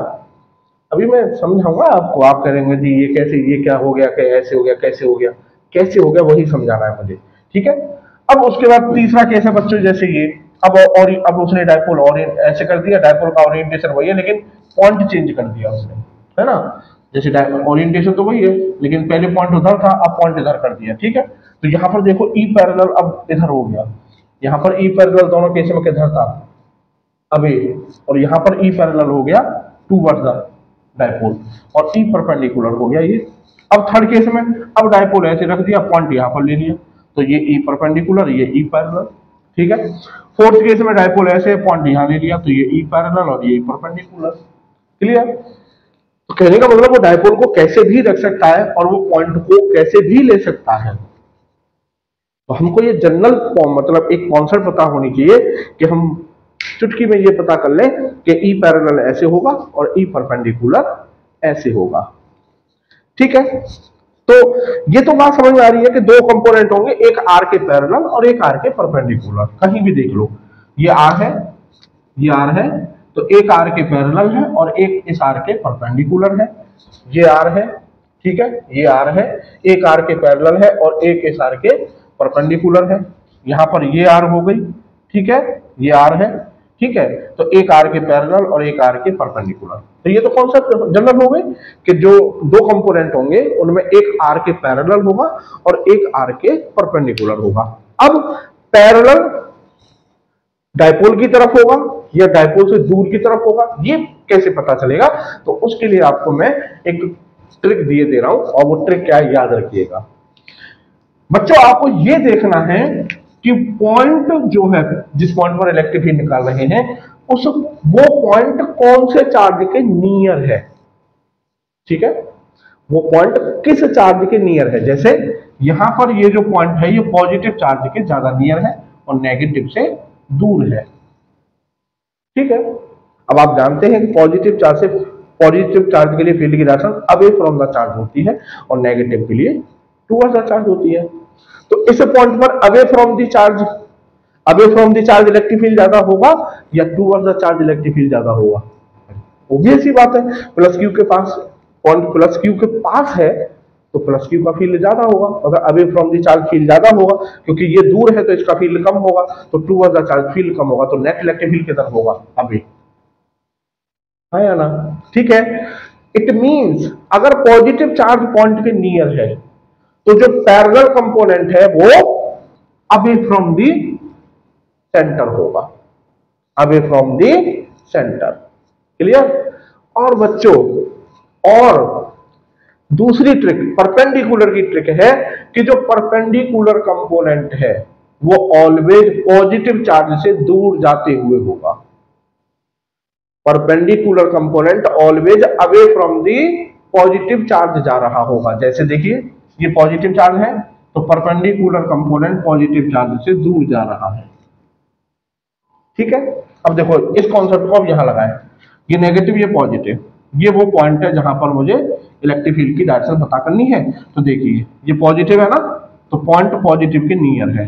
अभी मैं समझाऊंगा आपको, आप करेंगे जी ये कैसे, ये क्या हो गया, क्या ऐसे हो गया, कैसे हो गया, कैसे हो गया, वही समझाना है मुझे, ठीक है। अब उसके बाद तीसरा केस है बच्चों, जैसे ये अब उसने डायपोल ओरिएंट ऐसे कर दिया, डायपोल का ओरिएंटेशन वही है लेकिन पॉइंट चेंज कर दिया उसने, है ना। जैसे ओरिएंटेशन तो वही है लेकिन पहले पॉइंट उधर था, अब पॉइंट इधर कर दिया, ठीक है। तो यहाँ पर देखो ई पैरेलल अब इधर हो गया, यहाँ पर ई पैरेलल दोनों केस में किधर था, अभी, और यहाँ पर ई पैरेलल हो गया टूवर्ड्स द डायपोल, और ई परपेंडिकुलर हो गया ये। अब थर्ड केस में अब डायपोल ऐसे रख दिया, पॉइंट यहाँ पर ले लिया, तो ये ई परपेंडिकुलर, ये ई पैरेलल, ठीक है। फोर्थ केस में डायपोल ऐसे, पॉइंट यहाँ ले लिया, तो ये ई पैरेलल और ये ई परपेंडिकुलर, क्लियर। तो कहने का मतलब वो डायपोल को कैसे भी रख सकता है और वो पॉइंट को कैसे भी ले सकता है। तो हमको ये जनरल मतलब एक कॉन्सेप्ट पता होनी चाहिए कि हम चुटकी में ये पता कर लें कि ई पैरेलल ऐसे होगा और ई परपेंडिकुलर ऐसे होगा, ठीक है। तो ये तो बात समझ में आ रही है कि 2 कंपोनेंट होंगे, एक आर के पैरेलल और एक आर के परपेंडिकुलर। कहीं भी देख लो, ये आर है, ये आर है, तो एक आर के पैरेलल है और एक इस आर के परपेंडिकुलर है, ये आर है, ठीक है, ये आर है, एक आर के पैरेलल है और एक इस आर के परपेंडिकुलर है। यहां पर ये आर हो गई, ठीक है, ये आर है, ठीक है, तो एक आर के पैरेलल और एक आर के परपेंडिकुलर। तो ये तो कॉन्सेप्ट जनरल हो गए कि जो दो कंपोनेंट होंगे उनमें एक आर के पैरेलल होगा और एक आर के परपेंडिकुलर होगा। अब पैरेलल डायपोल की तरफ होगा या डायपोल से दूर की तरफ होगा, ये कैसे पता चलेगा? तो उसके लिए आपको मैं एक ट्रिक दिए दे रहा हूं और वो ट्रिक क्या है याद रखिएगा बच्चों। आपको ये देखना है कि पॉइंट जो है, जिस पॉइंट पर इलेक्ट्रिक फील्ड निकाल रहे हैं, उस वो पॉइंट कौन से चार्ज के नियर है, ठीक है, वो पॉइंट किस चार्ज के नियर है। जैसे यहां पर ये जो पॉइंट है ये पॉजिटिव चार्ज के ज्यादा नियर है और नेगेटिव से दूर है, ठीक है। अब आप जानते हैं कि पॉजिटिव चार्ज के लिए फील्ड की direction away from the charge होती है और नेगेटिव के लिए टुवर्ड्स द चार्ज होती है। तो इस पॉइंट पर away from the charge electric field ज्यादा होगा या towards the charge electric field ज्यादा होगा? ऑब्वियस ही बात है, प्लस क्यू के पास, पॉइंट प्लस क्यू के पास है तो प्लस क्यू का फील्ड ज्यादा होगा। अगर away from the charge field ज्यादा होगा, क्योंकि ये दूर है तो इसका फील्ड कम होगा, तो टुवर्ड्स द चार्ज फील्ड कम होगा, तो नेट इलेक्ट्रिक फील्ड किधर होगा? अभी है या ना? ठीक है, इट मींस अगर पॉजिटिव चार्ज पॉइंट के नियर है तो जो पैरेलल कंपोनेंट है वो अवे फ्रॉम द सेंटर होगा, away from the centre. Clear? और बच्चों, और दूसरी ट्रिक परपेंडिकुलर की ट्रिक है कि जो परपेंडिकुलर कंपोनेंट है वो ऑलवेज पॉजिटिव चार्ज से दूर जाते हुए होगा। Perpendicular component always away from the positive charge जा रहा होगा। जैसे देखिए ये पॉजिटिव चार्ज है तो परपेंडिकुलर कंपोनेंट पॉजिटिव चार्ज से दूर जा रहा है, ठीक है। अब देखो इस कॉन्सेप्ट को अब यहां लगाएं, ये नेगेटिव ये पॉजिटिव, ये वो पॉइंट है जहां पर मुझे इलेक्ट्रिक फील्ड की डायरेक्शन पता करनी है। तो देखिए ये पॉजिटिव है ना, तो पॉइंट पॉजिटिव के नियर है,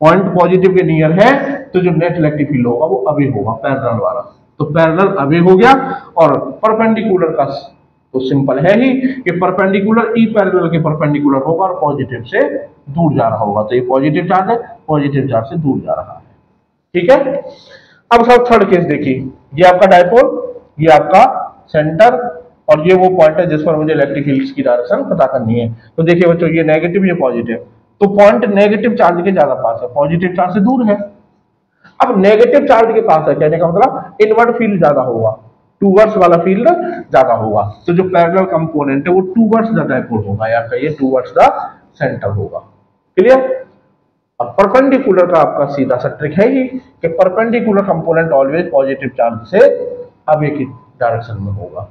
पॉइंट पॉजिटिव के नियर है तो जो नेट इलेक्ट्रिक फील्ड होगा वो अवे होगा, पैरेलल वाला। तो पैरेलल अवे हो गया और परपेंडिकुलर का तो सिंपल है ही कि परपेंडिकुलर ई पैरेलल के परपेंडिकुलर होगा और पॉजिटिव से दूर जा रहा होगा। तो ये पॉजिटिव चार्ज है, पॉजिटिव चार्ज से दूर जा रहा है, ठीक है। अब सब थर्ड केस देखिए, ये आपका डायपोल, ये आपका सेंटर और ये वो पॉइंट है जिस पर मुझे इलेक्ट्रिक फील्ड की डायरेक्शन पता करनी है। तो देखिए बच्चों ये नेगेटिव ये पॉजिटिव, तो पॉइंट नेगेटिव चार्ज के ज्यादा पास है, पॉजिटिव चार्ज से दूर है। अब नेगेटिव चार्ज के पास है कहने का मतलब इनवर्ट फील्ड ज्यादा होगा, टूवर्ड्स वाला फील्ड ज्यादा होगा। तो जो पैरेलल कंपोनेंट है वो टूवर्ड्स द डायपोल होगा या कहिए टूवर्ड्स द सेंटर होगा। क्लियर? अब परपेंडिकुलर का आपका सीधा सा ट्रिक है ही कि perpendicular component always positive charge से अवे की डायरेक्शन में होगा,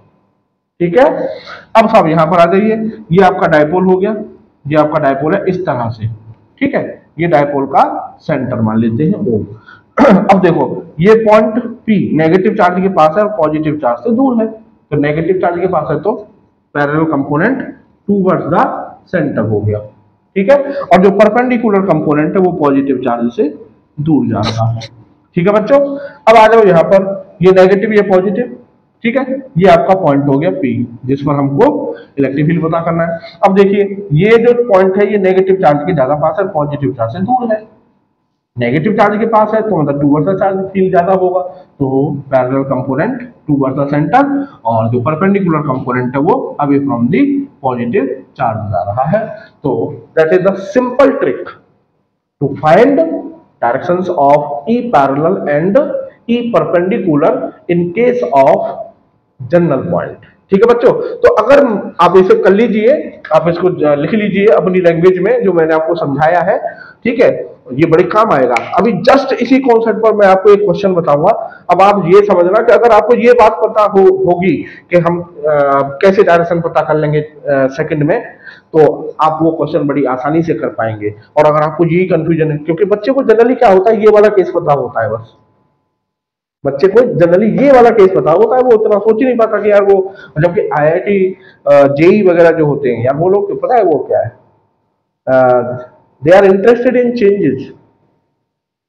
ठीक है। अब साहब यहां पर आ जाइए, ये आपका डायपोल हो गया, ये आपका डायपोल है इस तरह से, ठीक है, ये डायपोल का सेंटर मान लेते हैं O। अब देखो ये पॉइंट P नेगेटिव चार्ज के पास है और पॉजिटिव चार्ज से दूर है, तो नेगेटिव चार्ज के पास है तो parallel component towards the centre हो गया, ठीक है। और जो परपेंडिकुलर कंपोनेंट है वो पॉजिटिव चार्ज से दूर जा रहा है, ठीक है बच्चों। अब आ जाओ यहाँ पर, ये नेगेटिव ये पॉजिटिव, ठीक है, ये आपका पॉइंट हो गया P जिस पर हमको इलेक्ट्रिक फील्ड पता करना है। अब देखिए ये जो पॉइंट है ये नेगेटिव चार्ज के ज्यादा पास है, पॉजिटिव चार्ज से दूर है। नेगेटिव चार्ज के पास है तो मतलब टूवर्ड्स द चार्ज फील्ड ज्यादा होगा, तो parallel component towards the centre और जो परपेंडिकुलर कंपोनेंट है वो away from the positive charge जा रहा है। तो that is the simple trick to find directions of E parallel and E perpendicular in case of general point, ठीक है बच्चों। तो अगर आप इसे कर लीजिए, आप इसको लिख लीजिए अपनी लैंग्वेज में जो मैंने आपको समझाया है, ठीक है, ये बड़े काम आएगा। अभी जस्ट इसी कॉन्सेप्ट पर मैं आपको एक क्वेश्चन बताऊंगा। अब आप ये समझना कि अगर आपको ये बात पता होगी कि हम कैसे डायरेक्शन पता कर लेंगे सेकंड में, तो आप वो क्वेश्चन बड़ी आसानी से कर पाएंगे। और अगर आपको यही कंफ्यूजन है, क्योंकि बच्चे को जनरली क्या होता है, ये वाला केस पता होता है, बस बच्चे को जनरली ये वाला केस पता होता है, वो उतना सोच ही नहीं पाता कि यार वो, जबकि IIT जेई वगैरह जो होते हैं यार वो लोग पता है वो क्या है, they are interested in changes,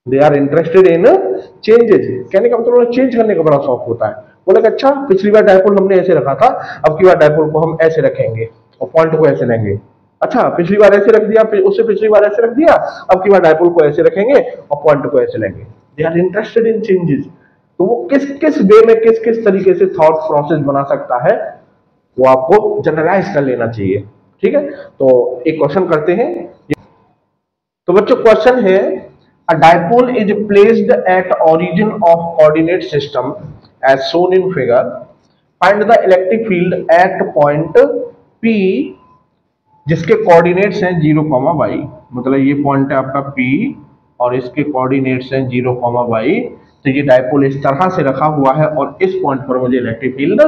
they are interested in changes. कहने का मतलब चेंज करने का बड़ा शौक होता है। बोले कि अच्छा पिछली बार डायपोल हमने ऐसे रखा था, अब की बार डायपोल को हम ऐसे रखेंगे। और पॉइंट को ऐसे लेंगे। अच्छा, पिछली बार ऐसे रख दिया, उससे पिछली बार ऐसे रख दिया, अब की बार डायपोल को ऐसे रखेंगे और पॉइंट को ऐसे लेंगे। They are interested in changes. तो वो किस किस वे में, किस किस तरीके से थॉट प्रोसेस बना सकता है, वो आपको जनरलाइज कर लेना चाहिए। ठीक है, तो एक क्वेश्चन करते हैं। तो बच्चों क्वेश्चन है, a dipole is placed at origin of coordinate system as shown in figure, find the electric field at point P जिसके कोऑर्डिनेट्स हैं 0, y। मतलब ये पॉइंट है आपका P और इसके कोऑर्डिनेट्स हैं 0, y। तो ये डायपोल इस तरह से रखा हुआ है और इस पॉइंट पर मुझे इलेक्ट्रिक फील्ड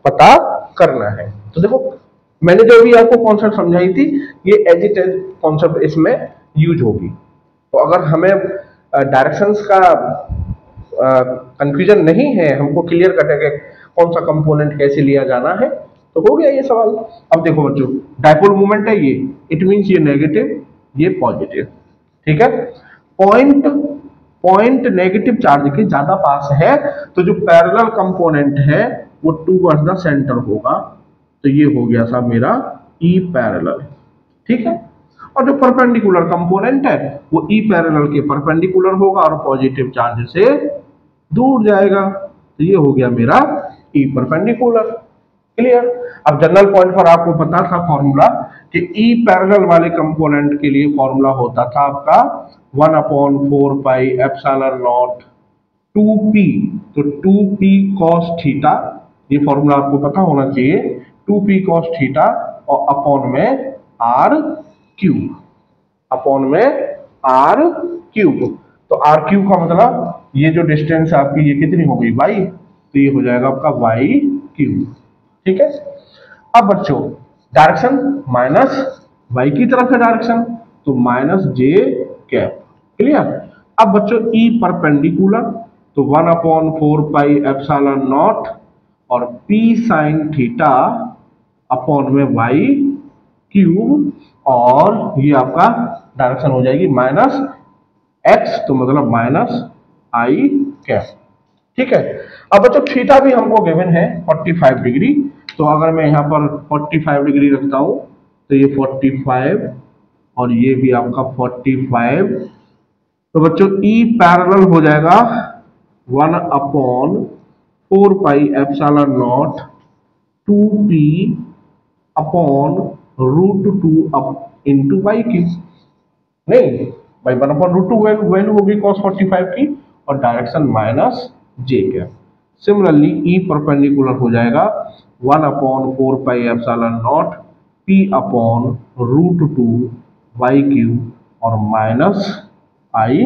पता करना है। तो देखो, मैंने जो भी आपको कॉन्सेप्ट समझाई थी, ये एज इट एज कॉन्सेप्ट इसमें यूज होगी। तो अगर हमें डायरेक्शंस का कंफ्यूजन नहीं है, हमको क्लियर कट है कि कौन सा कंपोनेंट कैसे लिया जाना है, तो हो गया ये सवाल। अब देखो बच्चों, डायपोल मोमेंट है ये, इट मींस ये नेगेटिव, ये पॉजिटिव। ठीक है, पॉइंट नेगेटिव चार्ज के ज्यादा पास है, तो जो पैरेलल कंपोनेंट है वो टूवर्ड्स द सेंटर होगा। तो ये हो गया साहब मेरा ई पैरेलल। ठीक है, और जो परपेंडिकुलर कंपोनेंट है वो ई पैरेलल के परपेंडिकुलर होगा और पॉजिटिव चार्ज से दूर जाएगा। तो ये हो गया मेरा ई परपेंडिकुलर। क्लियर। अब जनरल पॉइंट पर आपको पता था फॉर्मूला कि ई पैरेलल वाले कंपोनेंट के लिए फॉर्मूला होता था आपका 1/4 पाई एप्सिलॉन नॉट 2p। तो 2p cos थीटा, ये फॉर्मूला आपको पता होना चाहिए, 2p cos थीटा और अपॉन में r क्यूब, अपॉन में r क्यूब। तो r क्यूब का मतलब ये जो डिस्टेंस आपकी ये कितनी हो गई y, तो ये हो जाएगा आपका y क्यूब। ठीक है, अब बच्चों डायरेक्शन माइनस y की तरफ है डायरेक्शन, तो माइनस j कैप। क्लियर। अब बच्चों ई परपेंडिकुलर, तो 1/4 पाई एप्सिलॉन नॉट और p साइन थीटा अपॉन में y क्यूब, और ये आपका डायरेक्शन हो जाएगी माइनस x, तो मतलब माइनस i कैप। ठीक है, अब बच्चों थीटा भी हमको गिवन है 45 डिग्री, तो अगर मैं यहाँ पर 45 डिग्री रखता हूँ तो ये 45 और ये भी आपका 45, तो बच्चों ई पैरेलल हो जाएगा 1/4 pi epsilon naught 2p upon √2 up into Y cube. नहीं भाई, 1/√2 वैल्यू होगी cos 45 की और direction minus j cap. Similarly E perpendicular हो जाएगा 1/4 pi epsilon naught p upon √2 Y cube और माइनस i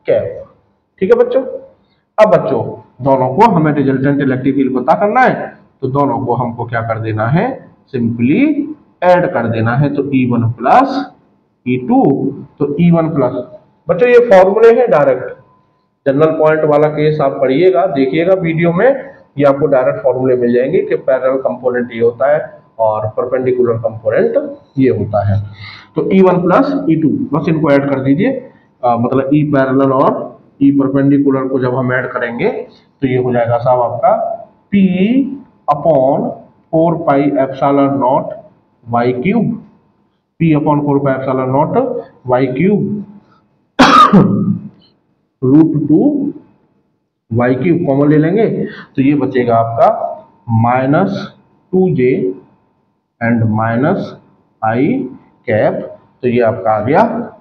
कैप। ठीक है बच्चों। अब बच्चों दोनों को हमें रिजल्टेंट इलेक्ट्रिक फील्ड पता करना है, तो दोनों को हमको क्या कर देना है, सिंपली ऐड कर देना है। तो E1 प्लस E2, तो E1 प्लस, बच्चों ये फॉर्मूले हैं डायरेक्ट। जनरल पॉइंट वाला केस आप पढ़िएगा, देखिएगा वीडियो में, ये आपको डायरेक्ट फॉर्मूले मिल जाएंगे कि पैरेलल कंपोनेंट ये होता है और परपेंडिकुलर कंपोनेंट ये होता है। तो E1 प्लस E2, बस इनको ऐड कर दीजिए। मतलब ई पैरेलल और ई परपेंडिकुलर को जब हम ऐड करेंगे तो ये हो जाएगा साहब आपका P upon 4 pi epsilon naught Y cube, P upon 4 pi epsilon naught Y cube √2 Y cube common ले लेंगे, तो ये बचेगा आपका minus 2j and minus i cap. तो ये आपका आ गया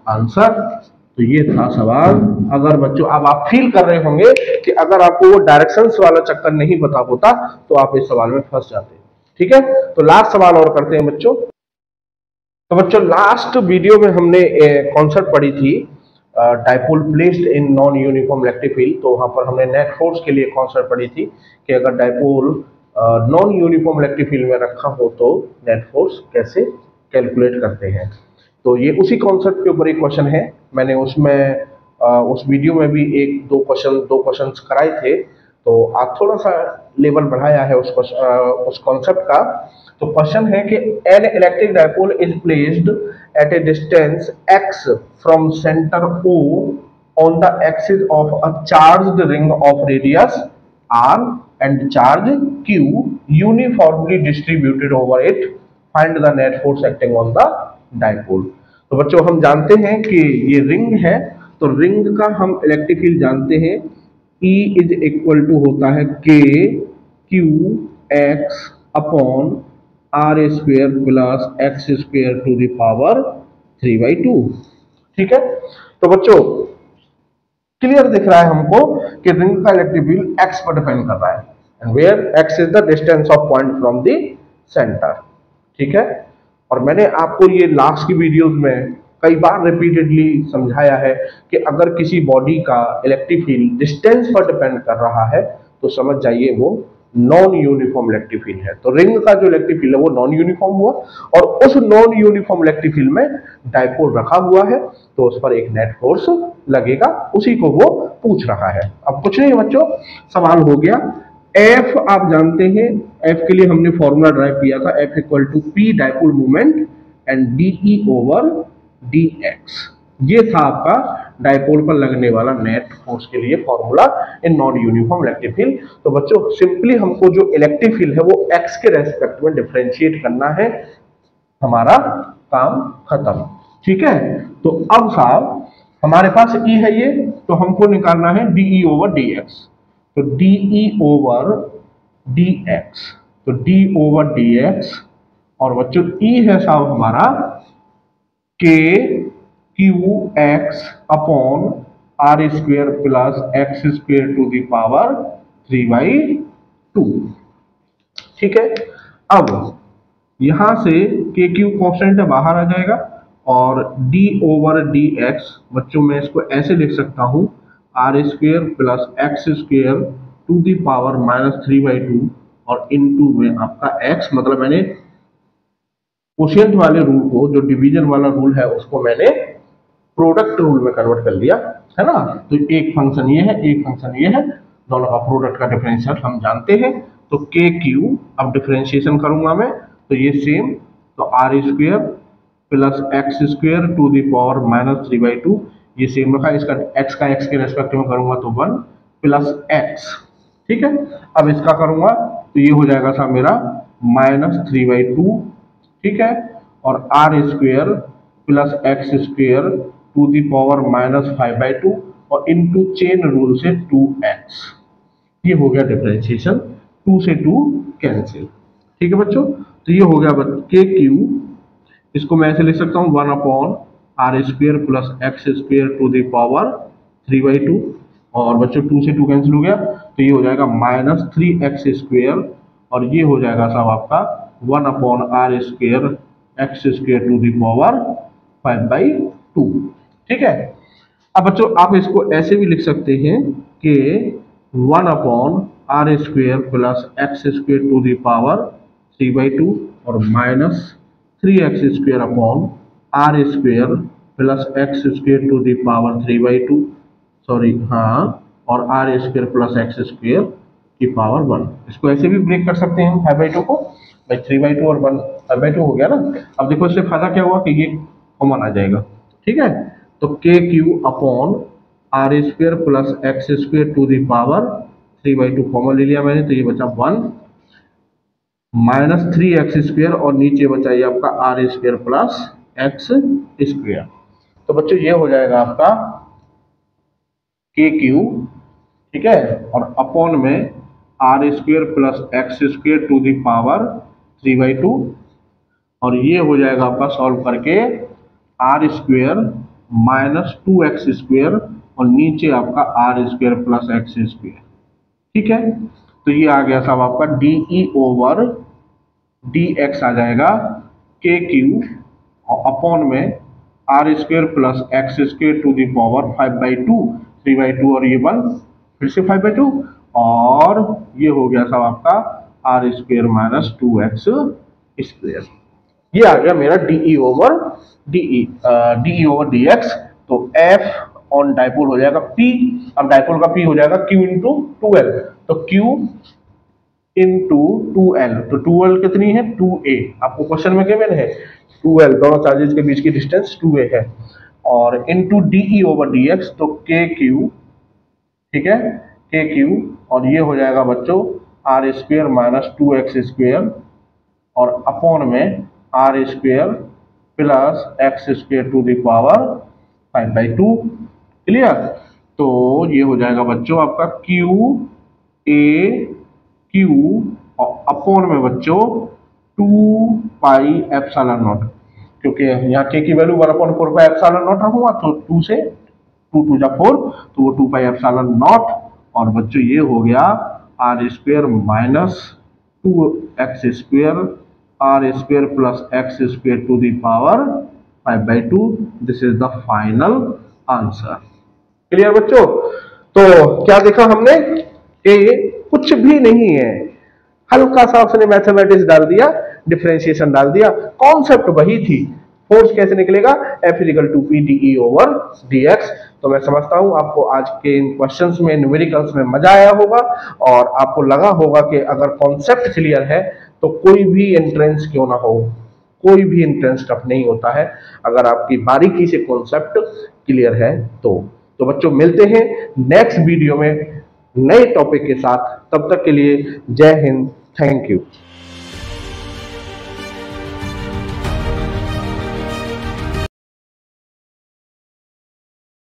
आंसर। तो ये था सवाल। अगर बच्चों अब आप फील कर रहे होंगे कि अगर आपको वो डायरेक्शंस वाला चक्कर नहीं पता होता तो आप इस सवाल में फंस जाते। ठीक है, तो लास्ट सवाल और करते हैं बच्चों। तो बच्चों लास्ट वीडियो में हमने कॉन्सेप्ट पढ़ी थी dipole placed in non uniform electric field. तो वहां पर हमने नेट फोर्स के लिए कॉन्सेप्ट पढ़ी थी कि अगर dipole non uniform electric field में रखा हो तो नेट फोर्स कैसे कैलकुलेट करते हैं। तो ये उसी कॉन्सेप्ट के ऊपर एक क्वेश्चन है। मैंने उसमें उस वीडियो में भी दो क्वेश्चन कराए थे, तो आज थोड़ा सा लेवल बढ़ाया है उस कॉन्सेप्ट का। तो क्वेश्चन है कि an electric dipole is placed eight A distance x from centre O on the axis of a charged ring of radius r and charge q uniformly distributed over it, find the net force acting on the dipole. तो बच्चों हम जानते हैं कि ये ring है, तो ring का हम इलेक्ट्रिक फील्ड जानते हैं, E इज इक्वल टू होता है K Q X upon R square plus X square to the power 3/2। ठीक है, तो बच्चों क्लियर दिख रहा है हमको कि रिंग का इलेक्ट्रिक फील्ड एक्स पर डिपेंड कर रहा है, and where X is the distance of point from the centre. ठीक है, और मैंने आपको ये लास्ट की वीडियोस में कई बार रिपीटेडली समझाया है कि अगर किसी बॉडी का इलेक्ट्रिक फील्ड डिस्टेंस पर डिपेंड कर रहा है तो समझ जाइए वो नॉन यूनिफॉर्म इलेक्ट्रिक फील्ड है। तो रिंग का जो इलेक्ट्रिक फील्ड है वो नॉन यूनिफॉर्म हुआ, और उस नॉन यूनिफॉर्म इलेक्ट्रिक फील्ड में डाइपोल रखा हुआ है तो उस पर एक नेट फोर्स लगेगा, उसी को वो पूछ रहा है। अब कुछ नहीं बच्चों, सवाल हो गया। एफ आप जानते हैं, एफ के लिए हमने फॉर्मूला ड्राइव किया था, F equal to P dipole movement and D E over D X. ये था आपका डाइपोल पर लगने वाला नेट फोर्स के लिए formula in non uniform electric field. तो बच्चों सिंपली हमको जो इलेक्ट्रिक फील्ड है वो एक्स के रेस्पेक्ट में डिफरेंशिएट करना है, हमारा काम खत्म। ठीक है, तो अब साहब हमारे पास E है ये, तो हमको निकालना है डीई ओवर डी एक्स। तो डीई ओवर डी एक्स, तो डी ओवर डी एक्स, और बच्चों E है साहब हमारा K Q X upon R square plus X square to the power 3/2। ठीक है, अब यहां से के क्यू कॉन्स्टेंट बाहर आ जाएगा, और डी ओवर डी एक्स बच्चों मैं इसको ऐसे लिख सकता हूं, R square plus X square to the power -3/2, और इनटू में आपका एक्स, मतलब मैंने क्वोशिएंट वाले रूल को, जो डिवीजन वाला रूल है उसको मैंने प्रोडक्ट रूल में कन्वर्ट कर लिया है ना। तो एक फंक्शन ये है, एक फंक्शन ये है, दोनों का प्रोडक्ट का डिफरेंशियल हम जानते हैं। तो के क्यू, अब डिफरेंशिएशन करूंगा मैं तो ये सेम, तो R square plus X square to the power -3/2, ये सेम रखा, इसका एक्स का एक्स के रेस्पेक्ट में करूंगा तो 1 प्लस एक्स। ठीक है, अब इसका करूंगा तो ये हो जाएगा साहब मेरा -3/2। ठीक है, और R square plus X square to the power -5/2, और इनटू चेन रूल से 2x। ये हो गया डिफरेंशिएशन, 2 से 2 कैंसिल। ठीक है बच्चों, तो ये हो गया के क्यू, इसको मैं ऐसे लिख सकता हूँ 1 upon R square plus X square to the power 3/2, और बच्चों 2 से 2 कैंसिल हो गया, तो ये हो जाएगा -3x स्क्वेयर, और ये हो जाएगा साहब आपका 1 upon R square X square to the power 5/2। ठीक है, अब बच्चों आप इसको ऐसे भी लिख सकते हैं कि 1 upon R square plus X square to the power 3/2, और -3x square upon R square plus X square to the power 3/2, sorry हाँ, और R square plus X square की पावर 1। इसको ऐसे भी ब्रेक कर सकते हैं 5/2 को, भाई 3/2 और 1 5/2 हो गया ना। अब देखो इससे फायदा क्या हुआ कि ये कॉमन आ जाएगा। ठीक है, तो K Q upon R square plus X square to the power 3/2 common ले लिया मैंने, तो ये बचा 1 -3x स्क्वेयर, और नीचे बचा ये आपका R square plus X square. तो बच्चों ये हो जाएगा आपका के क्यू। ठीक है, और अपॉन में R square plus X square to the power 3/2, और ये हो जाएगा आपका सॉल्व करके आर स्क्वेयर -2x स्क्वेयर, और नीचे आपका R square plus X square. ठीक है, तो ये आ गया साहब आपका डीई ओवर डी एक्स आ जाएगा के क्यू, और अपॉन में R square plus X square to the power 5/2, 3/2 और ये 1 फिर से 5/2, और ये हो गया साहब आपका आर स्क्वेयर -2x स्क्वेयर। ये आ गया मेरा डीई ओवर डी एक्स। तो एफ ऑन डाइपोल हो जाएगा पी, अब डाइपोल का पी हो जाएगा क्यू इंटू 2l, तो क्यू इंटू 2l, तो 2l कितनी है 2a, आपको क्वेश्चन में गिवन है 2l, दोनों चार्जेस के बीच की डिस्टेंस 2a है, और into D E over D X, तो के क्यू। ठीक है, के क्यू, और ये हो जाएगा बच्चों आर स्क्वेयर -2x स्क्वेयर, और अपॉन में R square plus X square to the power 5/2। Clear. तो ये हो जाएगा बच्चों आपका क्यू ए क्यू अपॉन में बच्चों 2 पाई एप्सिलॉन नॉट, क्योंकि यहाँ के की वैल्यू 1/4 पाई एप्सिलॉन नॉट रखूंगा तो 2 से 2 2 4, तो वो 2 पाई एप्सिलॉन नॉट। और बच्चों ये हो गया R square minus 2x² R square plus X square to the power 5/2। This is the final answer. Clear बच्चों। तो क्या देखा हमने कि कुछ भी नहीं है, हल्का सा उसने मैथमेटिक्स डाल दिया, डिफरेंशिएशन डाल दिया, कॉन्सेप्ट वही थी। फोर्स कैसे निकलेगा, F = P/dE/dx। तो मैं समझता हूं आपको आज के इन क्वेश्चंस में, न्यूमेरिकल्स में मजा आया होगा और आपको लगा होगा कि अगर कॉन्सेप्ट क्लियर है तो कोई भी एंट्रेंस क्यों ना हो, कोई भी एंट्रेंस टफ नहीं होता है अगर आपकी बारीकी से कॉन्सेप्ट क्लियर है तो बच्चों मिलते हैं नेक्स्ट वीडियो में नए टॉपिक के साथ। तब तक के लिए जय हिंद, थैंक यू।